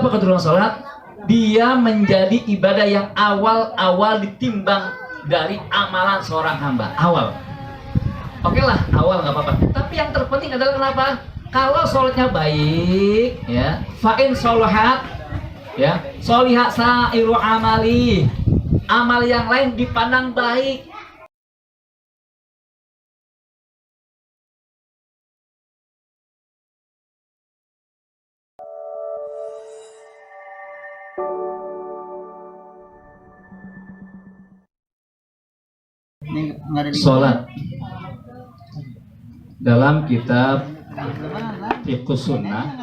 Apa kedudukan sholat? Dia menjadi ibadah yang awal-awal ditimbang dari amalan seorang hamba. Awal. Oke lah, awal nggak apa-apa. Tapi yang terpenting adalah kenapa? Kalau sholatnya baik, ya, fa'in sholahat, ya, sholihat sa'iru amali, amal yang lain dipandang baik. Sholat dalam kitab Fiqhus Sunnah,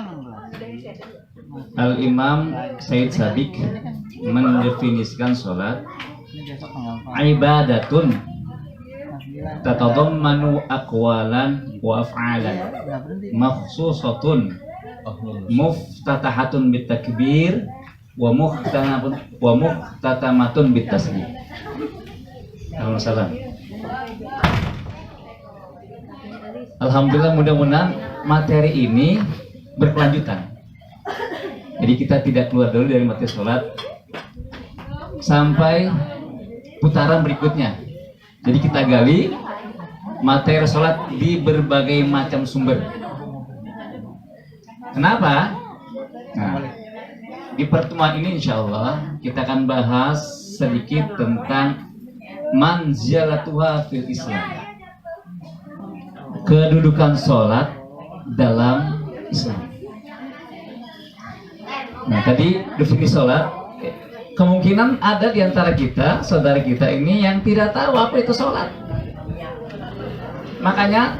Al-Imam Said Sabiq mendefinisikan sholat ibadatun tatadammanu aqwalan wa af'alan makhsusatun muftatahatun bitakbir wa muhtatamatun bitasbih. Alhamdulillah. Alhamdulillah, mudah-mudahan materi ini berkelanjutan. Jadi kita tidak keluar dulu dari materi sholat sampai putaran berikutnya. Jadi kita gali materi sholat di berbagai macam sumber. Kenapa? Nah, di pertemuan ini insya Allah kita akan bahas sedikit tentang manzilatuha fil Islam, kedudukan sholat dalam Islam. Nah, tadi definisi sholat, kemungkinan ada di antara kita, saudara kita ini yang tidak tahu apa itu sholat. Makanya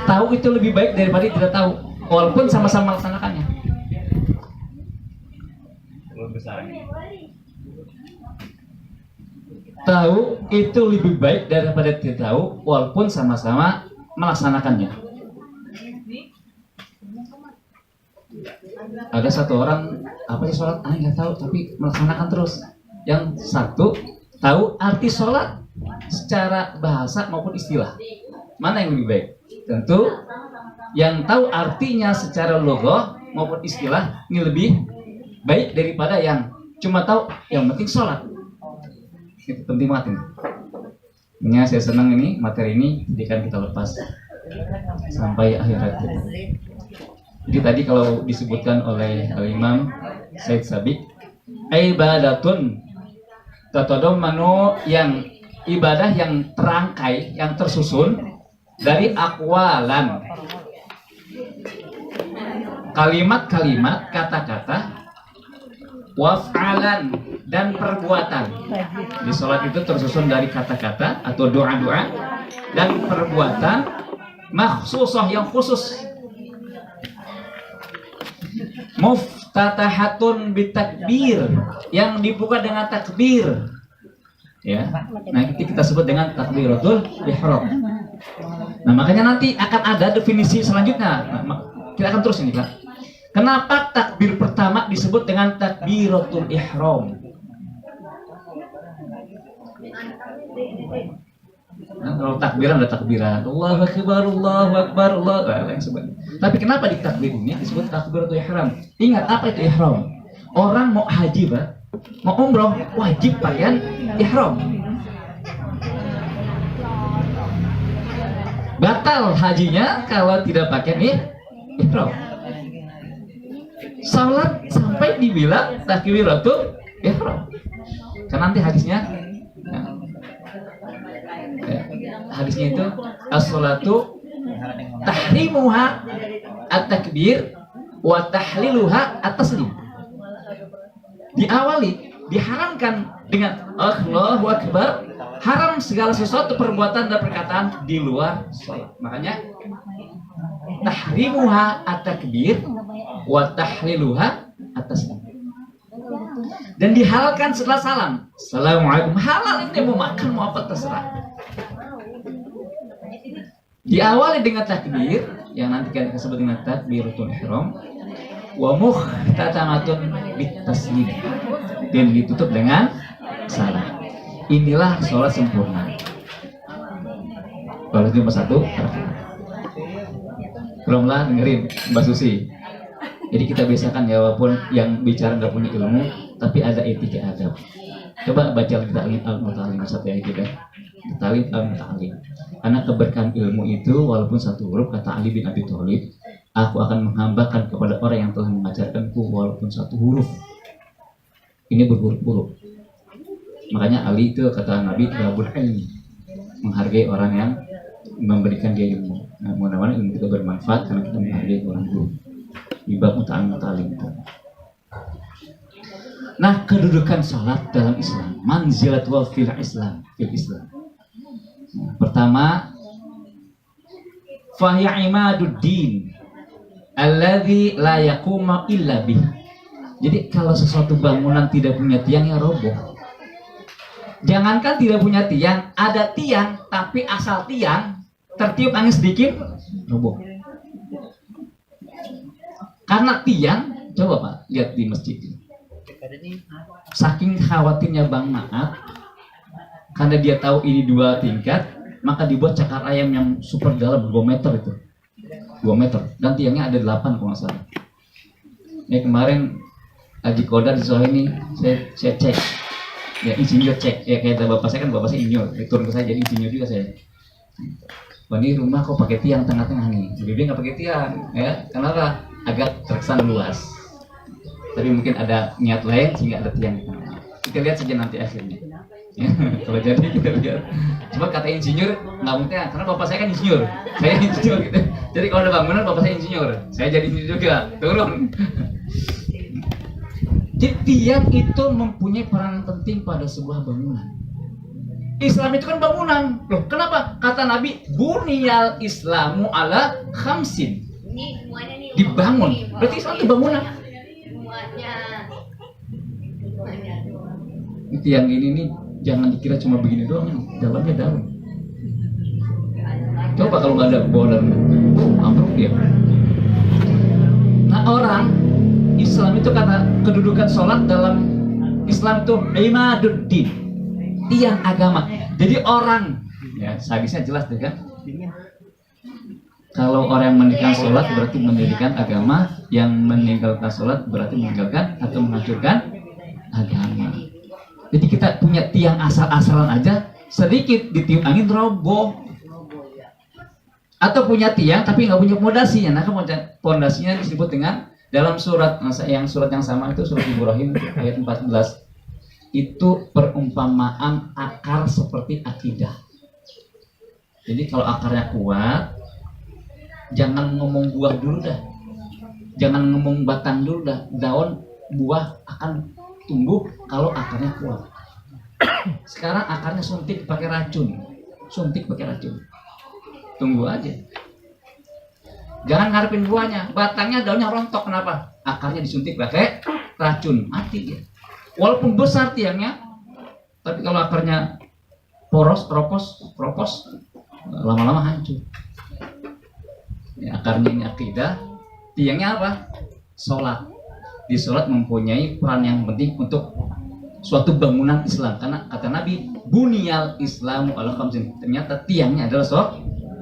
tahu itu lebih baik daripada tidak tahu, walaupun sama-sama melaksanakannya. Tahu itu lebih baik daripada tidak tahu, walaupun sama-sama melaksanakannya. Ada satu orang, apa sih sholat? Nggak tahu, tapi melaksanakan terus. Yang satu tahu arti sholat secara bahasa maupun istilah. Mana yang lebih baik? Tentu yang tahu artinya secara logo maupun istilah ini lebih baik daripada yang cuma tahu yang penting sholat. Itu penting banget ini. Ini saya senang ini materi ini jadikan kita lepas sampai akhirat kita. Jadi tadi kalau disebutkan oleh Al-Imam Said Sabiq, ibadatun tatadammanu, yang ibadah yang terangkai, yang tersusun dari aqwalan, kalimat-kalimat, kata-kata, waf'alan, dan perbuatan. Di sholat itu tersusun dari kata-kata atau doa-doa dan perbuatan makhsusah, yang khusus. Muftatahatun bitakbir, yang dibuka dengan takbir. Ya. Nah, itu kita sebut dengan takbiratul ihram. Nah, makanya nanti akan ada definisi selanjutnya. Nah, kita akan terus ini, Pak. Kenapa takbir pertama disebut dengan takbiratul ihram? Nah, kalau takbiran ada takbiran, Allahu Akbar, Allahu Akbar, Allah, yang sebagainya. Tapi kenapa di takbir ini disebut takbiratul ihram? Ingat apa itu ihram? Orang mau haji, Pak, mau umroh, wajib pakaian ihram. Batal hajinya kalau tidak pakai ihram. Salat sampai dibilang takbiratul ihram. Karena nanti hadisnya, hadisnya itu as-salatu tahrimuha at-takbir wa tahliluha at-taslim. Diawali, diharamkan dengan Allahu Akbar, haram segala sesuatu perbuatan dan perkataan di luar salat. Makanya tahrimuha at-takbir wa tahliluha at-taslim. Dan dihalalkan setelah salam. Assalamualaikum. Halal, ini mau makan mau apa terserah. Diawali dengan takbir yang nanti kita sebut dengan takbiratul ihram, wa muhtatamatun bitaslim, dan ditutup dengan salam. Inilah sholat sempurna. Kalau nomor satu, belumlah dengerin Mbak Susi. Jadi kita biasakan ya, walaupun yang bicara nggak punya ilmu, tapi ada etika adab. Coba baca Ta'lim al-Muta'alim satu ayat kita. Ta'lim al-Muta'alim. Karena keberkahan ilmu itu walaupun satu huruf, kata Ali bin Abi Thalib, aku akan menghambakan kepada orang yang telah mengajarkanku walaupun satu huruf. Ini berhuruf-huruf. Makanya Ali itu kata Nabi, Rabul Ilmi, menghargai orang yang memberikan dia ilmu. Nah, mudah-mudahan ilmu kita bermanfaat karena kita menghargai orang guru. Ibab muta'alim. Nah, kedudukan salat dalam Islam, manzilatul fil Islam, Nah, pertama, fahiya imaduddin alladzi la yaqumu illa bih. Jadi kalau sesuatu bangunan tidak punya tiang, ya roboh. Jangankan tidak punya tiang, ada tiang tapi asal tiang tertiup angin sedikit, roboh. Karena tiang, coba Pak lihat di masjid ini. Saking khawatirnya Bang Maat, karena dia tahu ini 2 tingkat, maka dibuat cakar ayam yang super dalam 2 meter itu. 2 meter. Dan tiangnya ada 8 kalau nggak salah. Ya kemarin Haji Kodar di sore ini saya cek. Ya insinyur cek. Ya kayak bapak saya kan, bapak saya insinyur. Turun ke saya jadi insinyur juga saya. Wah, ini rumah kok pakai tiang tengah-tengah nih. Dia nggak pakai tiang. Ya, kenapa? Agak terkesan luas. Tapi mungkin ada niat lain sehingga ada tiang di tengah. Kita lihat saja nanti akhirnya. Ya, kalau jadi kita lihat. Cuma kata insinyur nggak mungkin, karena bapak saya kan insinyur, saya insinyur gitu. Jadi kalau ada bangunan bapak saya insinyur, saya jadi insinyur juga. Turun. Jadi tiang itu mempunyai peran penting pada sebuah bangunan. Islam itu kan bangunan. Loh, kenapa? Kata Nabi, buniyal Islamu ala khamsin. Dibangun. Berarti Islam itu bangunan. Itu yang ini nih, jangan dikira cuma begini doang, dalamnya dalam. Coba kalau nggak ada bawah dalam, ambruk dia. Nah, orang Islam itu kata kedudukan sholat dalam Islam itu imaduddin, tiang agama. Jadi orang, ya hadisnya jelas deh kan. Kalau orang yang meninggalkan sholat berarti mendirikan agama, yang meninggalkan sholat berarti meninggalkan atau menghancurkan agama. Jadi kita punya tiang asal-asalan aja, sedikit ditiup angin roboh. Atau punya tiang tapi nggak punya pondasinya. Nah, pondasinya disebut dengan dalam surat yang sama itu surat Ibrahim ayat 14. Itu perumpamaan akar seperti akidah. Jadi kalau akarnya kuat, jangan ngomong buah dulu dah. Jangan ngomong batang dulu dah. Daun buah akan tumbuh kalau akarnya kuat. Sekarang akarnya suntik pakai racun. Tunggu aja. Jangan ngarepin buahnya. Batangnya daunnya rontok, kenapa? Akarnya disuntik pakai racun, mati dia. Walaupun besar tiangnya, tapi kalau akarnya poros, keropos, lama-lama hancur. Ya, akarnya ini akidah, tiangnya apa? Sholat. Di sholat mempunyai peran yang penting untuk suatu bangunan Islam, karena kata Nabi, buniyal Islamu ala khamsin. Ternyata tiangnya adalah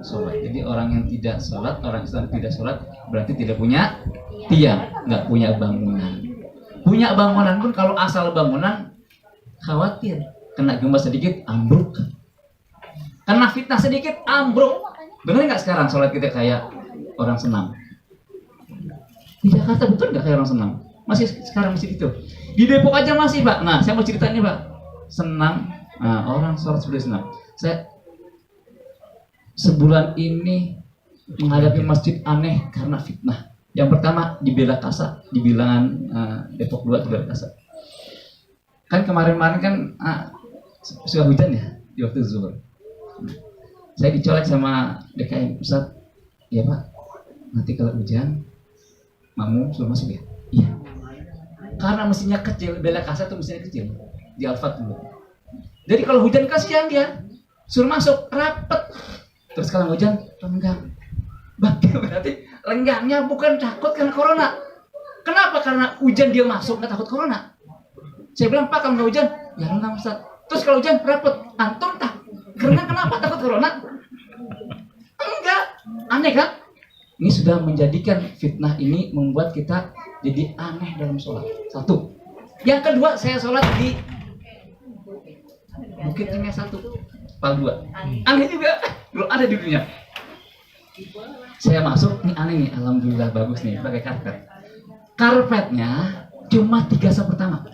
sholat. Jadi orang yang tidak sholat, orang Islam tidak sholat, berarti tidak punya tiang, nggak punya bangunan. Punya bangunan pun kalau asal bangunan, khawatir kena gempa sedikit ambruk, kena fitnah sedikit ambruk. Benar nggak sekarang sholat kita kayak orang senam? Di Jakarta betul nggak kayak orang senam? Masih sekarang masih itu. Di Depok aja masih, Pak. Nah, saya mau cerita ini, Pak. Senam, nah, orang sholat sudah senam. Saya sebulan ini menghadapi masjid aneh karena fitnah. Yang pertama di Bela Kasa, di bilangan Depok 2 di Bela Kasa. Kan kemarin-kemarin kan sudah hujan ya di waktu zuhur. Saya dicolek sama DKM, Ustaz, ya Pak, nanti kalau hujan makmum suruh masuk ya? Iya. Karena mesinnya kecil, Bela Kasa tuh mesinnya kecil di Alfat dulu. Jadi kalau hujan kasihan dia, suruh masuk rapet. Terus kalau hujan renggang. Berarti renggangnya bukan takut karena corona. Kenapa? Karena hujan dia masuk, nggak takut corona. Saya bilang, Pak, kalau nggak hujan, ya renggang Ustaz. Terus kalau hujan rapet, antum tak renggang kenapa? Takut corona? Enggak, aneh kan? Ini sudah menjadikan fitnah ini membuat kita jadi aneh dalam sholat. Satu. Yang kedua, saya sholat di Bukit Tinggi 1, Pal 2. Aneh juga, belum ada di dunia. Saya masuk, ini aneh nih, alhamdulillah bagus nih, pakai karpet. Karpetnya cuma 3 saf pertama.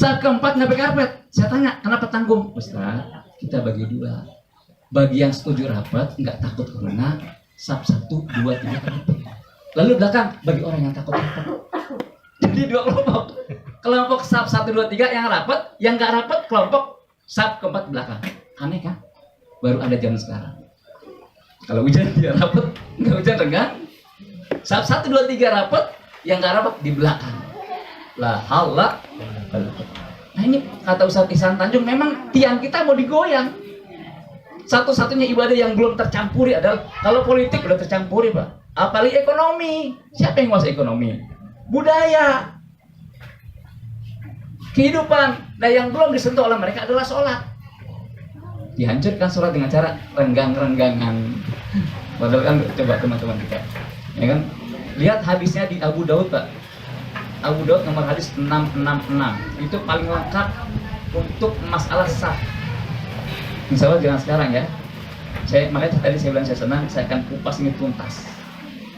Saat keempat nggak pakai karpet. Saya tanya, kenapa tanggung? Ustaz, kita bagi 2. Bagi yang setuju rapat, nggak takut corona, saf 1, 2, 3 rapat. Lalu belakang, bagi orang yang takut rapat. Jadi 2 kelompok. Kelompok saf 1, 2, 3 yang rapat, yang nggak rapat kelompok saf keempat belakang. Aneh kan? Baru ada zaman sekarang. Kalau hujan dia rapat, nggak hujan renggang. Saf 1, 2, 3 rapat, yang nggak rapat di belakang. La haula. Nah ini kata Ustaz Ihsan Tanjung, memang tiang kita mau digoyang. Satu-satunya ibadah yang belum tercampuri adalah kalau politik udah tercampuri, Pak. Apalagi ekonomi. Siapa yang nguasai ekonomi? Budaya, kehidupan. Nah yang belum disentuh oleh mereka adalah sholat. Dihancurkan sholat dengan cara renggang-renggangan. Padahal kan coba teman-teman kita, ya kan? Lihat hadisnya di Abu Daud, Pak. Abu Daud nomor hadis 666. Itu paling lengkap untuk masalah saf. Insya Allah jangan sekarang ya. Makanya tadi saya bilang saya senang, saya akan kupas ini tuntas.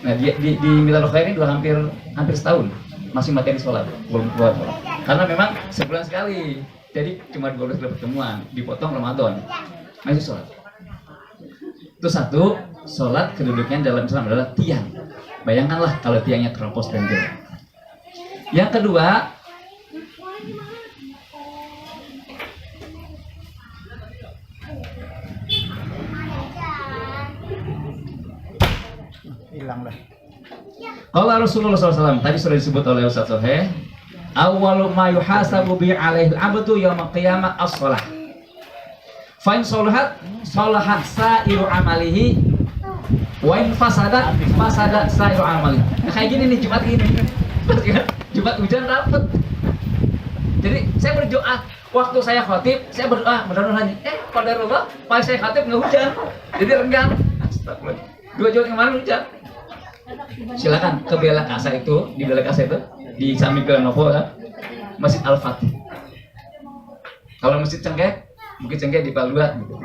Nah di Milal Khair ini hampir setahun masih materi sholat, belum keluar sholat. Karena memang sebulan sekali, jadi cuma 12 kali pertemuan, dipotong Ramadan, masih sholat. Itu satu, sholat kedudukannya dalam Islam adalah tiang. Bayangkanlah kalau tiangnya keropos dan jelek. Yang kedua, hilang lah. kalau Rasulullah SAW tadi sudah disebut oleh Ustaz Soheh, awwalu ma yuhasabu bi alaihi al-abdu yaumil qiyamah as-shalah. Fa in salahat sa'iru amalihi wa in fasadat sa'iru amalihi. Nah, kayak gini nih Jumat ini. Jumat hujan dapet. Jadi saya berdoa waktu saya khotib, saya berdoa mudah-mudahan qadarullah pas saya khotib nggak hujan. Jadi renggang. Astagfirullah. 2 Jumat kemarin hujan. Silakan ke Bela Kasa itu, di Bela Kasa itu di samping ke Novo ya, Masjid Al-Fatih. Kalau Masjid Cengkeh, Bukit Cengkeh di Pal 2 gitu.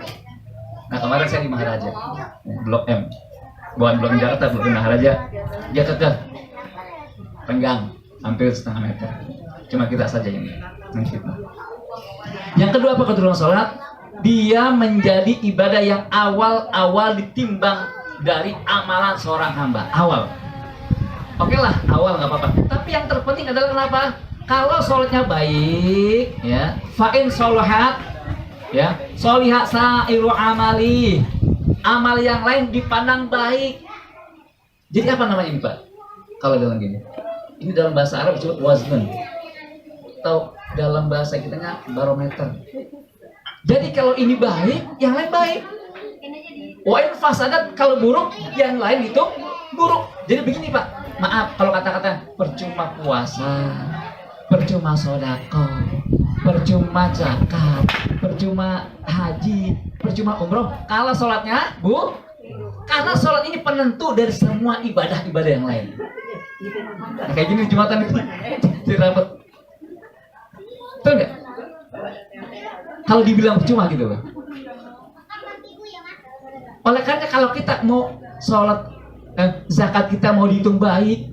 Nah kemarin saya di Maharaja, Blok M, bukan Blok M Jakarta, Blok M Maharaja. Dia kekeh, renggang, hampir setengah meter. Cuma kita saja yang fitnah. Yang kedua apa keturunan sholat? Dia menjadi ibadah yang awal ditimbang dari amalan seorang hamba. Awal. Oke lah, awal nggak apa-apa. Tapi yang terpenting adalah kenapa? Kalau sholatnya baik, ya, fa'in sholahat, ya, sholihat sa'iru amali. Amal yang lain dipandang baik. Jadi apa namanya ini, Pak? Kalau dalam gini, ini dalam bahasa Arab disebut wazn. Atau dalam bahasa kitanya barometer. Jadi kalau ini baik, yang lain baik. Wain fasadat, kalau buruk, yang lain itu buruk. Jadi begini Pak, maaf kalau kata-kata percuma puasa, percuma sodako, percuma zakat, percuma haji, percuma umroh. Kalau sholatnya, Bu, karena sholat ini penentu dari semua ibadah-ibadah yang lain. Nah, kayak gini Jumatan itu dirapet. Betul nggak? Kalau dibilang percuma gitu Pak. Oleh karena kalau kita mau sholat, zakat kita mau dihitung baik,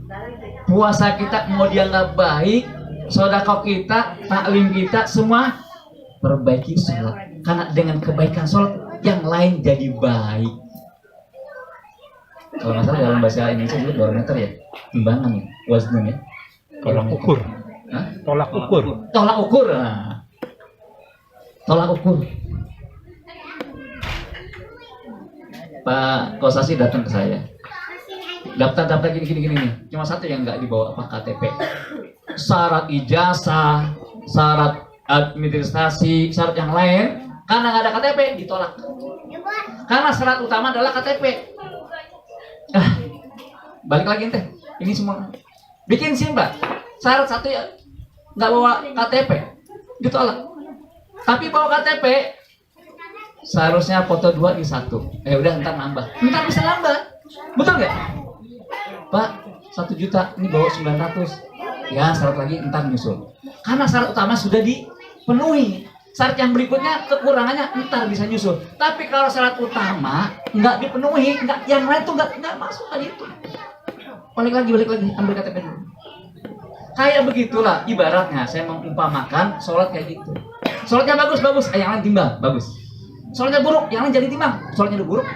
puasa kita mau dianggap baik, sedekah kita, taklim kita, semua perbaiki sholat. Karena dengan kebaikan sholat, yang lain jadi baik. Kalau nggak salah dalam bahasa Indonesia juga barometer ya, timbangan ya, wazn ya. Tolak ukur. Hah? Tolak ukur. Tolak ukur. Nah. Tolak ukur. Pak Kosasi datang ke saya, daftar gini nih, cuma satu yang nggak dibawa, apa, KTP, syarat ijazah, syarat administrasi, syarat yang lain, karena nggak ada KTP ditolak, karena syarat utama adalah KTP. Balik lagi teh, ini semua bikin SIM Pak, syarat satu ya nggak bawa KTP ditolak, tapi bawa KTP seharusnya foto 2 di 1. Udah ntar nambah. Ntar bisa nambah. Betul nggak? Pak, 1 juta, ini bawa 900. Ya, syarat lagi entar nyusul. Karena syarat utama sudah dipenuhi. Syarat yang berikutnya kekurangannya entar bisa nyusul. Tapi kalau syarat utama nggak dipenuhi, nggak, yang lain tuh nggak masuk tadi itu. Balik lagi, ambil KTP dulu. Kayak begitulah ibaratnya saya mengumpamakan sholat kayak gitu. Sholatnya bagus, yang lain timbang, bagus. Sholatnya buruk, yang lain jadi timbang. Sholatnya udah buruk.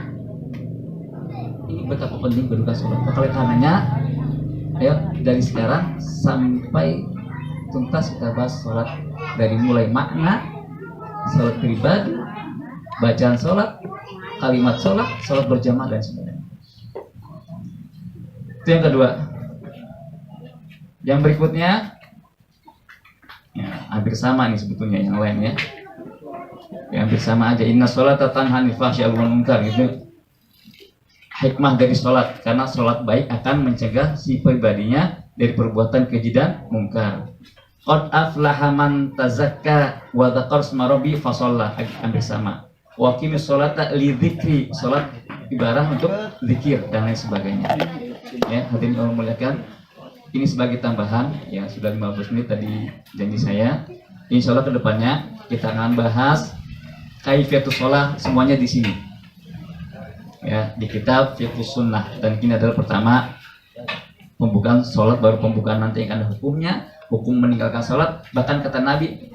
Ini betapa penting berduka sholat. Oleh karenanya, ayo dari sekarang sampai tuntas kita bahas sholat, dari mulai makna, sholat pribadi, bacaan sholat, kalimat sholat berjamaah dan sebagainya. Itu yang kedua. Yang berikutnya, ya, hampir sama nih sebetulnya yang lain ya. Yang hampir sama aja. Inna sholata tanha 'anil fahsya'i wal munkar, gitu. Hikmah dari sholat, karena sholat baik akan mencegah si pribadinya dari perbuatan keji dan mungkar. Qad aflaha man tazakka wa dzakara isma rabbi fa shalla, hampir sama. Wa qimis sholata li dzikri, sholat ibarat untuk zikir dan lain sebagainya. Ya, hadirin Allah muliakan. Ini sebagai tambahan, ya sudah 15 menit tadi janji saya. Insya Allah kedepannya kita akan bahas kaifiatus sholat semuanya di sini. Ya, di kitab Fiqhus Sunnah, dan ini adalah pertama pembukaan sholat, baru pembukaan nanti yang ada hukumnya, hukum meninggalkan sholat. Bahkan kata Nabi,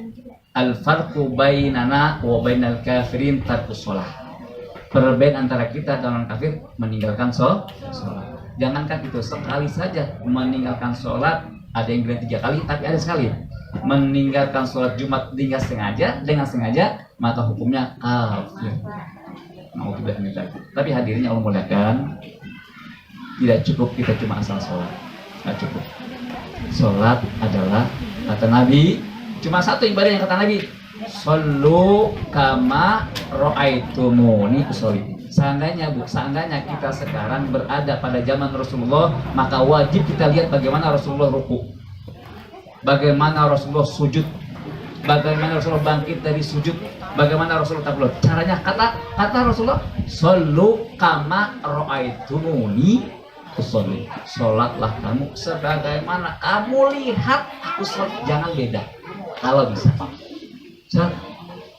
al-farqu bainana wa bainal kafirin tarkus sholat. Perbedaan antara kita dan orang kafir meninggalkan sholat. Jangankan itu, sekali saja meninggalkan sholat, ada yang bilang 3 kali, tapi ada sekali. Meninggalkan sholat Jumat dengan sengaja, maka hukumnya kafir. Tapi hadirnya Allah muliakan, tidak cukup kita cuma asal sholat, tidak cukup. Sholat adalah, kata Nabi, cuma satu ibadah yang kata Nabi, shollu kama ro'aitumuni usolli. Seandainya kita sekarang berada pada zaman Rasulullah, maka wajib kita lihat bagaimana Rasulullah ruku, bagaimana Rasulullah sujud, bagaimana Rasulullah bangkit dari sujud, bagaimana Rasulullah takbir. Caranya kata Rasulullah, shollu kama ro'aitumuni usolli. Sholatlah kamu sebagaimana kamu lihat aku sholat, jangan beda. Kalau bisa.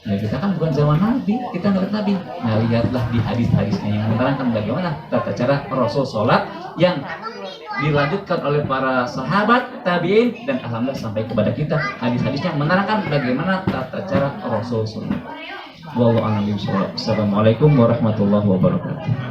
Nah, kita kan bukan zaman Nabi, kita ngeliat Nabi. Nah, lihatlah di hadis-hadisnya yang menerangkan bagaimana tata cara Rasul sholat yang dilanjutkan oleh para sahabat, tabi'in, dan alhamdulillah sampai kepada kita. Hadis-hadisnya menerangkan bagaimana tata cara Rasul sholat. Wallahu a'lam bishawab. Assalamualaikum warahmatullahi wabarakatuh.